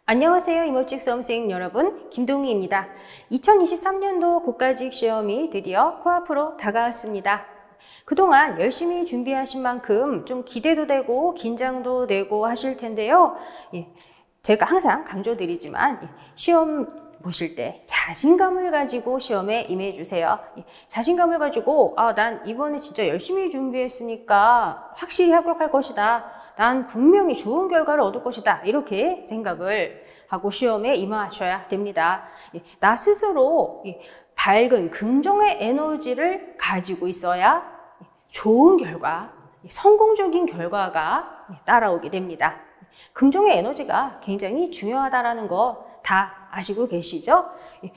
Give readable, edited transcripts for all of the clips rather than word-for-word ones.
안녕하세요. 이모직 수험생 여러분, 김동희입니다. 2023년도 국가직 시험이 드디어 코앞으로 다가왔습니다. 그동안 열심히 준비하신 만큼 좀 기대도 되고 긴장도 되고 하실 텐데요. 제가 항상 강조드리지만 시험 보실 때 자신감을 가지고 시험에 임해주세요. 자신감을 가지고 난 이번에 진짜 열심히 준비했으니까 확실히 합격할 것이다. 난 분명히 좋은 결과를 얻을 것이다. 이렇게 생각을 하고 시험에 임하셔야 됩니다. 나 스스로 밝은 긍정의 에너지를 가지고 있어야 좋은 결과, 성공적인 결과가 따라오게 됩니다. 긍정의 에너지가 굉장히 중요하다는 거 다 아시고 계시죠?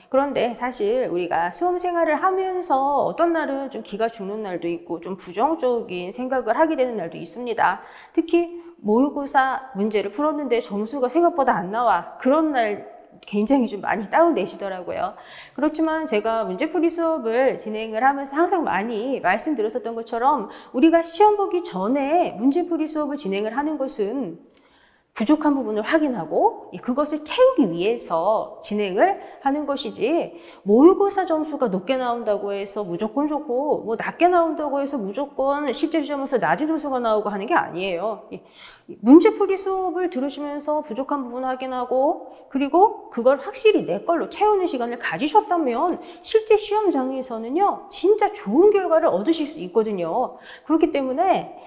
그런데 사실 우리가 수험 생활을 하면서 어떤 날은 좀 기가 죽는 날도 있고 좀 부정적인 생각을 하게 되는 날도 있습니다. 특히 모의고사 문제를 풀었는데 점수가 생각보다 안 나와. 그런 날 굉장히 좀 많이 다운되시더라고요. 그렇지만 제가 문제풀이 수업을 진행을 하면서 항상 많이 말씀드렸었던 것처럼 우리가 시험 보기 전에 문제풀이 수업을 진행을 하는 것은 부족한 부분을 확인하고 그것을 채우기 위해서 진행을 하는 것이지, 모의고사 점수가 높게 나온다고 해서 무조건 좋고 뭐 낮게 나온다고 해서 무조건 실제 시험에서 낮은 점수가 나오고 하는 게 아니에요. 문제풀이 수업을 들으시면서 부족한 부분 확인하고 그리고 그걸 확실히 내 걸로 채우는 시간을 가지셨다면 실제 시험장에서는요 진짜 좋은 결과를 얻으실 수 있거든요. 그렇기 때문에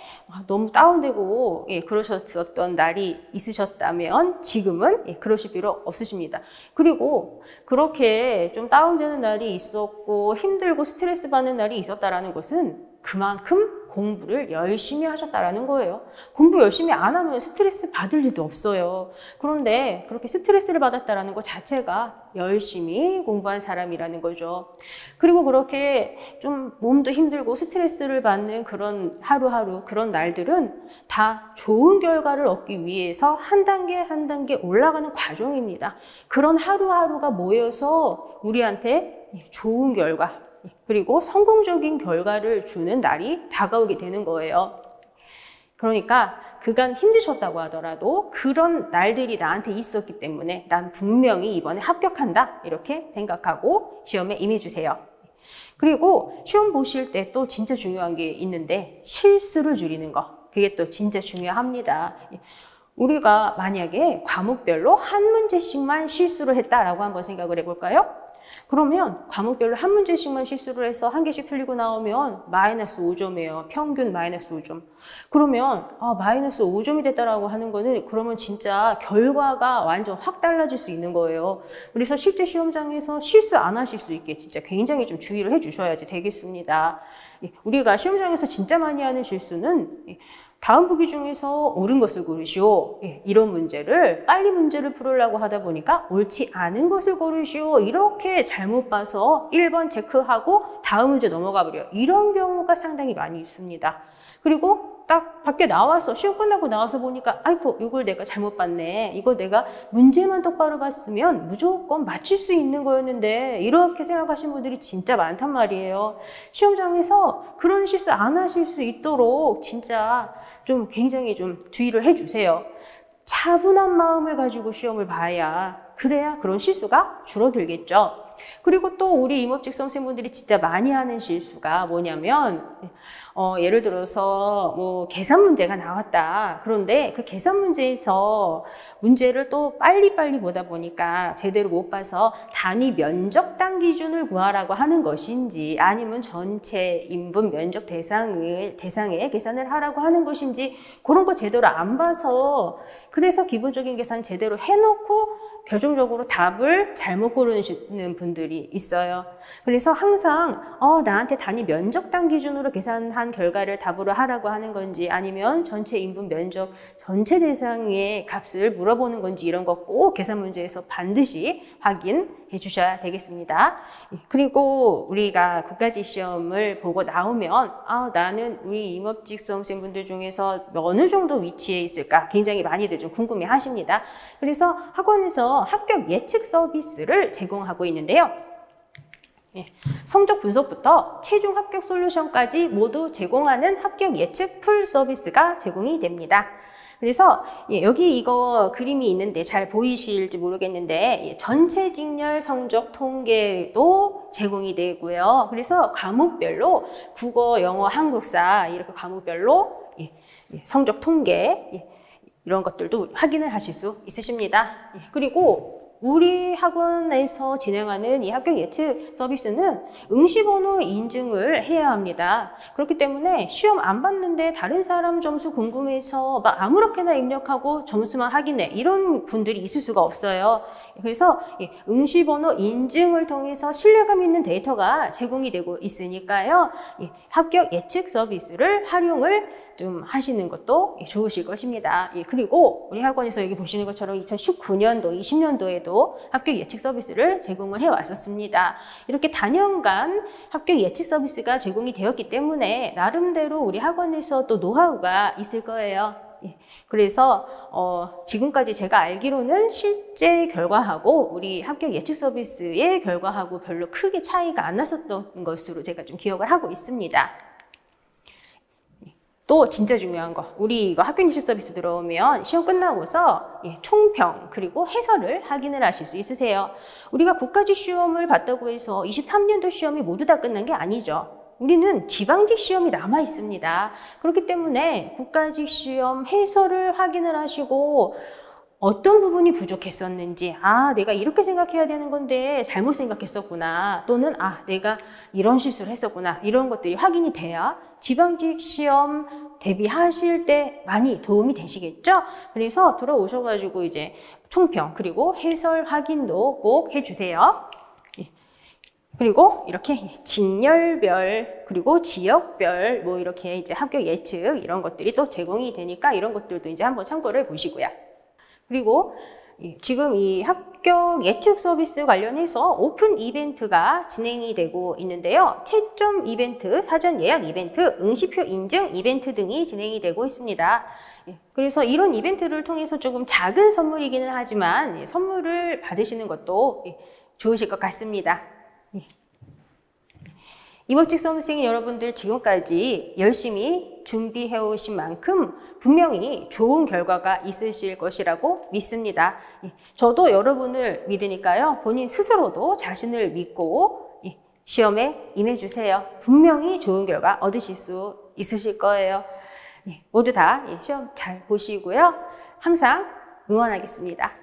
너무 다운되고 그러셨었던 날이 있으셨다면 지금은 그러실 필요 없으십니다. 그리고 그렇게 좀 다운되는 날이 있었고 힘들고 스트레스 받는 날이 있었다라는 것은 그만큼 공부를 열심히 하셨다라는 거예요. 공부 열심히 안 하면 스트레스 받을 일도 없어요. 그런데 그렇게 스트레스를 받았다라는 것 자체가 열심히 공부한 사람이라는 거죠. 그리고 그렇게 좀 몸도 힘들고 스트레스를 받는 그런 하루하루 그런 날들은 다 좋은 결과를 얻기 위해서 한 단계 한 단계 올라가는 과정입니다. 그런 하루하루가 모여서 우리한테 좋은 결과 그리고 성공적인 결과를 주는 날이 다가오게 되는 거예요. 그러니까 그간 힘드셨다고 하더라도 그런 날들이 나한테 있었기 때문에 난 분명히 이번에 합격한다 이렇게 생각하고 시험에 임해주세요. 그리고 시험 보실 때 또 진짜 중요한 게 있는데 실수를 줄이는 거, 그게 또 진짜 중요합니다. 우리가 만약에 과목별로 한 문제씩만 실수를 했다라고 한번 생각을 해볼까요? 그러면 과목별로 한 문제씩만 실수를 해서 한 개씩 틀리고 나오면 마이너스 5점이에요. 평균 마이너스 5점. 그러면 마이너스 5점이 됐다라고 하는 거는 그러면 진짜 결과가 완전 확 달라질 수 있는 거예요. 그래서 실제 시험장에서 실수 안 하실 수 있게 진짜 굉장히 좀 주의를 해주셔야지 되겠습니다. 우리가 시험장에서 진짜 많이 하는 실수는 다음 보기 중에서 옳은 것을 고르시오. 이런 문제를 빨리 문제를 풀으려고 하다 보니까 옳지 않은 것을 고르시오. 이렇게 잘못 봐서 1번 체크하고 다음 문제 넘어가 버려요. 이런 경우가 상당히 많이 있습니다. 그리고 딱 밖에 나와서 시험 끝나고 나와서 보니까 아이고 이걸 내가 잘못 봤네. 이거 내가 문제만 똑바로 봤으면 무조건 맞출 수 있는 거였는데 이렇게 생각하시는 분들이 진짜 많단 말이에요. 시험장에서 그런 실수 안 하실 수 있도록 진짜 좀 굉장히 좀 주의를 해주세요. 차분한 마음을 가지고 시험을 봐야 그래야 그런 실수가 줄어들겠죠. 그리고 또 우리 임업직 수험생분들이 진짜 많이 하는 실수가 뭐냐면 예를 들어서 뭐 계산 문제가 나왔다. 그런데 그 계산 문제에서 문제를 또 빨리빨리 보다 보니까 제대로 못 봐서 단위 면적당 기준을 구하라고 하는 것인지 아니면 전체 인분 면적 대상에 계산을 하라고 하는 것인지 그런 거 제대로 안 봐서 그래서 기본적인 계산 제대로 해놓고 결정적으로 답을 잘못 고르는 분들이 있어요. 그래서 항상 나한테 단위 면적당 기준으로 계산한 결과를 답으로 하라고 하는 건지 아니면 전체 인분 면적 전체 대상의 값을 물어보는 건지 이런 거 꼭 계산 문제에서 반드시 확인해 주셔야 되겠습니다. 그리고 우리가 국가직 시험을 보고 나오면 나는 우리 임업직 수험생분들 중에서 어느 정도 위치에 있을까 굉장히 많이들 좀 궁금해 하십니다. 그래서 학원에서 합격 예측 서비스를 제공하고 있는데요. 성적 분석부터 최종 합격 솔루션까지 모두 제공하는 합격 예측 풀 서비스가 제공이 됩니다. 그래서 여기 이거 그림이 있는데 잘 보이실지 모르겠는데 전체 직렬 성적 통계도 제공이 되고요. 그래서 과목별로 국어, 영어, 한국사 이렇게 과목별로 성적 통계 이런 것들도 확인을 하실 수 있으십니다. 그리고 우리 학원에서 진행하는 이 합격 예측 서비스는 응시번호 인증을 해야 합니다. 그렇기 때문에 시험 안 봤는데 다른 사람 점수 궁금해서 막 아무렇게나 입력하고 점수만 확인해 이런 분들이 있을 수가 없어요. 그래서 응시번호 인증을 통해서 신뢰감 있는 데이터가 제공이 되고 있으니까요. 합격 예측 서비스를 활용을 좀 하시는 것도 좋으실 것입니다. 그리고 우리 학원에서 여기 보시는 것처럼 2019년도, 20년도에도 합격 예측 서비스를 제공을 해왔었습니다. 이렇게 단연간 합격 예측 서비스가 제공이 되었기 때문에 나름대로 우리 학원에서 또 노하우가 있을 거예요. 그래서 지금까지 제가 알기로는 실제 결과하고 우리 합격 예측 서비스의 결과하고 별로 크게 차이가 안 났었던 것으로 제가 좀 기억을 하고 있습니다. 또 진짜 중요한 거, 우리 이거 합격 예측 서비스 들어오면 시험 끝나고서 총평 그리고 해설을 확인을 하실 수 있으세요. 우리가 국가직 시험을 봤다고 해서 23년도 시험이 모두 다 끝난 게 아니죠. 우리는 지방직 시험이 남아 있습니다. 그렇기 때문에 국가직 시험 해설을 확인을 하시고 어떤 부분이 부족했었는지, 내가 이렇게 생각해야 되는 건데 잘못 생각했었구나, 또는 내가 이런 실수를 했었구나, 이런 것들이 확인이 돼야 지방직 시험 대비하실 때 많이 도움이 되시겠죠? 그래서 들어오셔가지고 이제 총평 그리고 해설 확인도 꼭 해주세요. 그리고 이렇게 직렬별 그리고 지역별 뭐 이렇게 이제 합격 예측 이런 것들이 또 제공이 되니까 이런 것들도 이제 한번 참고를 보시고요. 그리고 지금 이 합격 예측 서비스 관련해서 오픈 이벤트가 진행이 되고 있는데요. 채점 이벤트, 사전 예약 이벤트, 응시표 인증 이벤트 등이 진행이 되고 있습니다. 그래서 이런 이벤트를 통해서 조금 작은 선물이기는 하지만 선물을 받으시는 것도 좋으실 것 같습니다. 입업직 수험생 여러분들 지금까지 열심히 준비해 오신 만큼 분명히 좋은 결과가 있으실 것이라고 믿습니다. 저도 여러분을 믿으니까요. 본인 스스로도 자신을 믿고 시험에 임해주세요. 분명히 좋은 결과 얻으실 수 있으실 거예요. 모두 다 시험 잘 보시고요. 항상 응원하겠습니다.